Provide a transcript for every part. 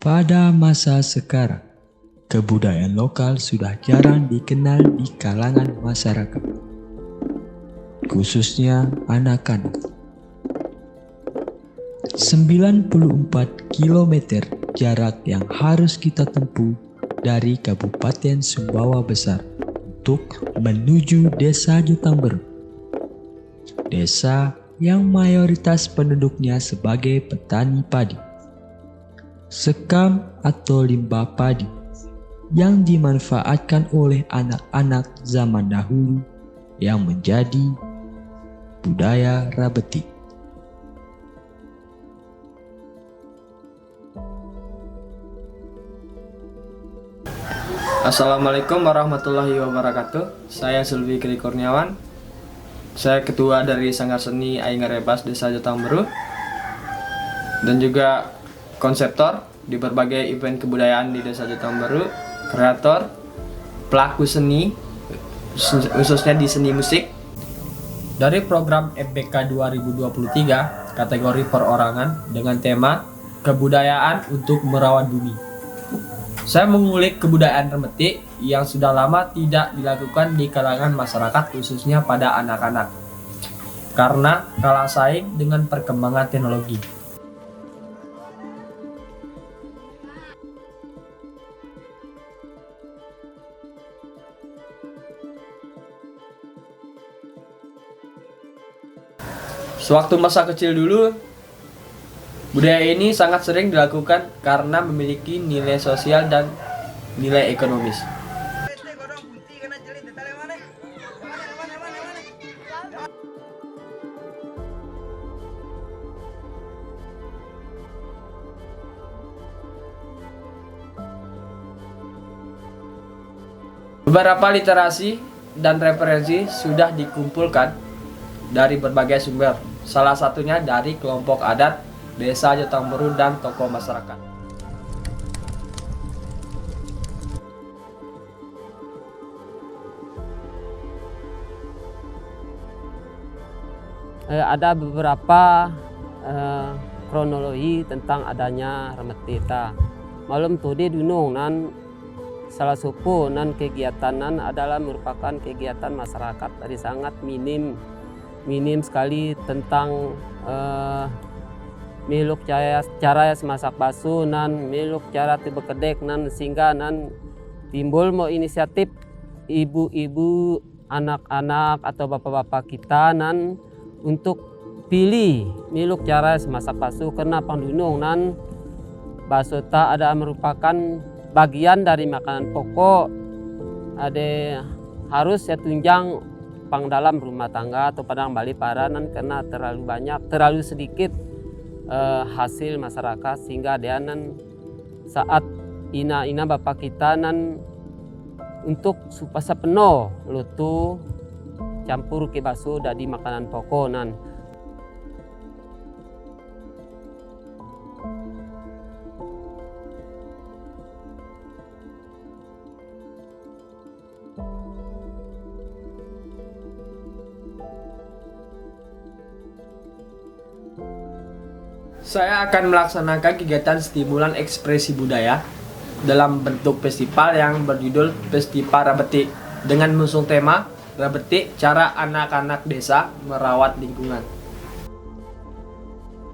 Pada masa sekarang, kebudayaan lokal sudah jarang dikenal di kalangan masyarakat, khususnya anak-anak. 94 km jarak yang harus kita tempuh dari Kabupaten Sumbawa Besar untuk menuju Desa Jutamberu. Desa yang mayoritas penduduknya sebagai petani padi. Sekam atau limbah padi yang dimanfaatkan oleh anak-anak zaman dahulu yang menjadi budaya Rabetik. Assalamualaikum warahmatullahi wabarakatuh. Saya Zulfikri Kurniawan. Saya ketua dari Sanggar Seni Aingarebas Desa Jutamberu dan juga konseptor di berbagai event kebudayaan di Desa Jutamberu, kreator, pelaku seni, khususnya di seni musik. Dari program FBK 2023, kategori perorangan dengan tema kebudayaan untuk merawat bumi. Saya mengulik kebudayaan Remetik yang sudah lama tidak dilakukan di kalangan masyarakat, khususnya pada anak-anak, karena kalah saing dengan perkembangan teknologi. Sewaktu masa kecil dulu, budaya ini sangat sering dilakukan karena memiliki nilai sosial dan nilai ekonomis. Beberapa literasi dan referensi sudah dikumpulkan dari berbagai sumber, salah satunya dari kelompok adat Desa Jutamberu dan tokoh masyarakat. Ada beberapa kronologi tentang adanya Remetik. Malam tadi dunung nan salah suku nan kegiatanan adalah merupakan kegiatan masyarakat dari sangat minim sekali tentang miluk cara masak basu nan miluk cara bekedek nan sehingga nan timbul mau inisiatif ibu-ibu, anak-anak atau bapak-bapak kita nan untuk pilih miluk cara masak basu karena pandunung nan baso tak ada merupakan bagian dari makanan pokok, ada harus ya tunjang pang dalam rumah tangga atau padang bali paranan karena terlalu sedikit hasil masyarakat sehingga dia nan saat ina bapak kita nan untuk supaya penuh lutu campur ke baso dari makanan pokok nan. Saya akan melaksanakan kegiatan stimulan ekspresi budaya dalam bentuk festival yang berjudul Festival Rabetik dengan mengusung tema Rabetik, cara anak-anak desa merawat lingkungan.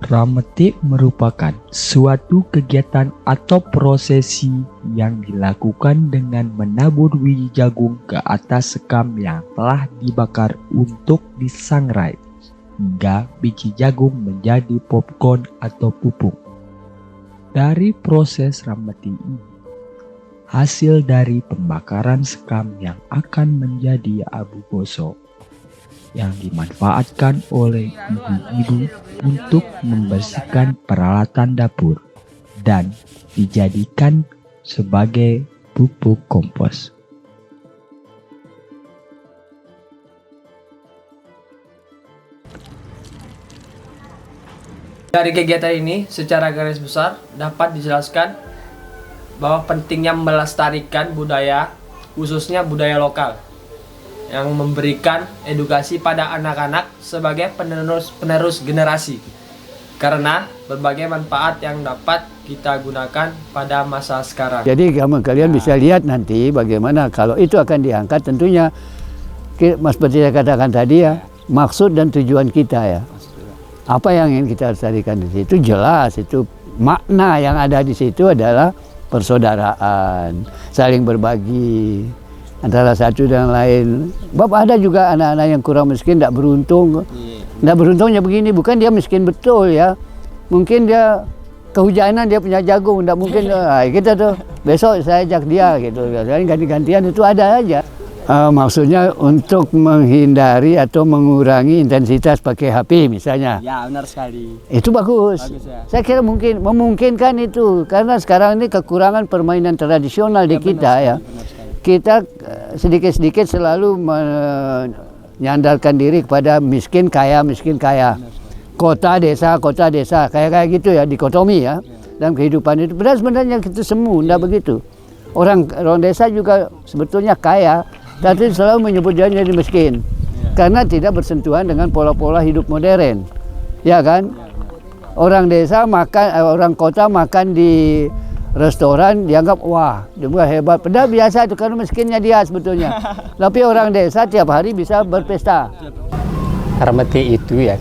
Rametik merupakan suatu kegiatan atau prosesi yang dilakukan dengan menabur biji jagung ke atas sekam yang telah dibakar untuk disangrai hingga biji jagung menjadi popcorn atau pupuk. Dari proses rametik ini, hasil dari pembakaran sekam yang akan menjadi abu gosok yang dimanfaatkan oleh ibu-ibu untuk membersihkan peralatan dapur dan dijadikan sebagai pupuk kompos. Dari kegiatan ini, secara garis besar dapat dijelaskan bahwa pentingnya melestarikan budaya, khususnya budaya lokal, yang memberikan edukasi pada anak-anak sebagai penerus generasi, karena berbagai manfaat yang dapat kita gunakan pada masa sekarang. Jadi kalian bisa lihat nanti bagaimana kalau itu akan diangkat, tentunya Mas seperti saya katakan tadi ya, maksud dan tujuan kita ya. Apa yang ingin kita lestarikan di situ jelas, itu makna yang ada di situ adalah persaudaraan, saling berbagi antara satu dan lain. Bapak ada juga anak-anak yang kurang miskin, tidak beruntung. Tidak beruntungnya begini, bukan dia miskin betul ya. Mungkin dia kehujanan, dia punya jagung, tidak mungkin kita tuh besok saya ajak dia gitu. Ganti-gantian itu ada aja. Maksudnya untuk menghindari atau mengurangi intensitas pakai HP misalnya. Ya, benar sekali. Itu bagus. Ya. Saya kira memungkinkan itu karena sekarang ini kekurangan permainan tradisional di kita ya. Kita sedikit-sedikit selalu menyandarkan diri kepada miskin kaya, kota desa, kayak gitu ya, dikotomi ya. Dalam kehidupan itu benar sebenarnya itu semu, tidak begitu. Orang desa juga sebetulnya kaya, tapi selalu menyebut dia jadi miskin karena tidak bersentuhan dengan pola-pola hidup modern, ya kan? Orang desa makan, orang kota makan di restoran dianggap wah dia hebat, padahal biasa itu karena miskinnya dia sebetulnya. Tapi orang desa tiap hari bisa berpesta. Remeti itu ya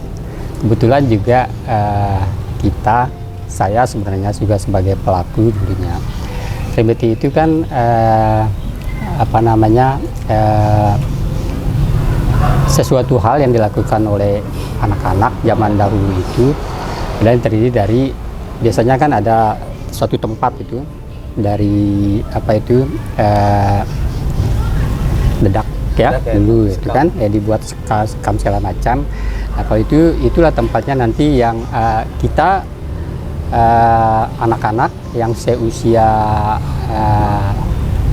kebetulan juga saya sebenarnya juga sebagai pelaku dulunya. Remeti itu kan sesuatu hal yang dilakukan oleh anak-anak zaman dahulu itu dan terdiri dari biasanya kan ada suatu tempat itu dari dedak ya dulu itu kan ya dibuat sekam segala macam. Itulah tempatnya nanti yang kita anak-anak yang seusia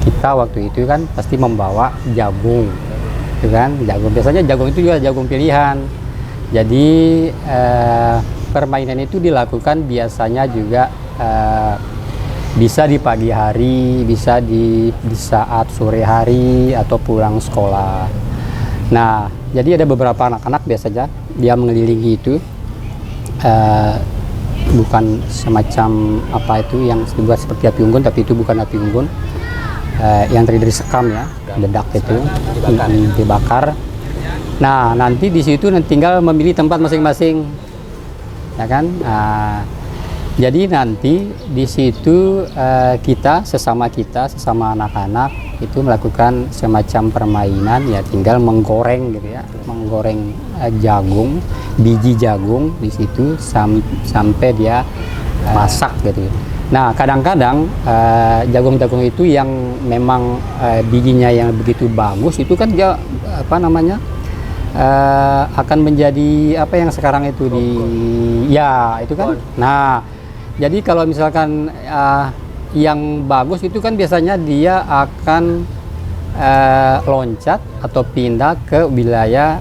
kita waktu itu kan pasti membawa jagung, itu kan jagung. Biasanya jagung itu juga jagung pilihan. Jadi permainan itu dilakukan biasanya juga bisa di pagi hari, bisa di saat sore hari atau pulang sekolah. Nah, jadi ada beberapa anak-anak biasanya dia mengelilingi itu. Bukan semacam apa itu yang dibuat seperti api unggun, tapi itu bukan api unggun, yang terdiri dari sekam ya, dedak itu dibakar. Nah, nanti di situ tinggal memilih tempat masing-masing, ya kan? Jadi nanti di situ kita sesama anak-anak itu melakukan semacam permainan ya, tinggal menggoreng gitu ya, menggoreng jagung, biji jagung di situ sampai dia masak gitu. Nah, kadang-kadang jagung-jagung itu yang memang bijinya yang begitu bagus itu kan dia akan menjadi apa yang sekarang itu itu kan. Nah, jadi kalau misalkan yang bagus itu kan biasanya dia akan loncat atau pindah ke wilayah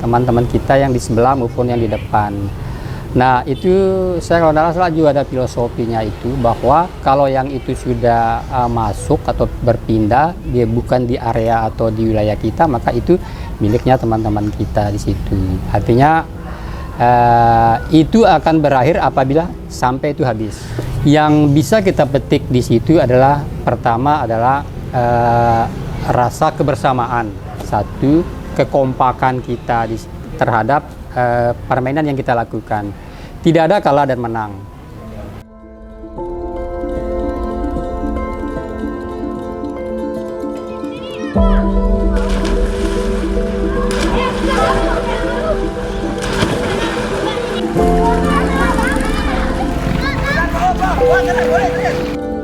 teman-teman kita yang di sebelah maupun yang di depan. Nah, itu saya kalau tidak salah juga ada filosofinya itu, bahwa kalau yang itu sudah masuk atau berpindah, dia bukan di area atau di wilayah kita, maka itu miliknya teman-teman kita di situ. Artinya itu akan berakhir apabila sampai itu habis. Yang bisa kita petik di situ adalah pertama adalah rasa kebersamaan, satu kekompakan kita terhadap permainan yang kita lakukan. Tidak ada kalah dan menang. Boleh.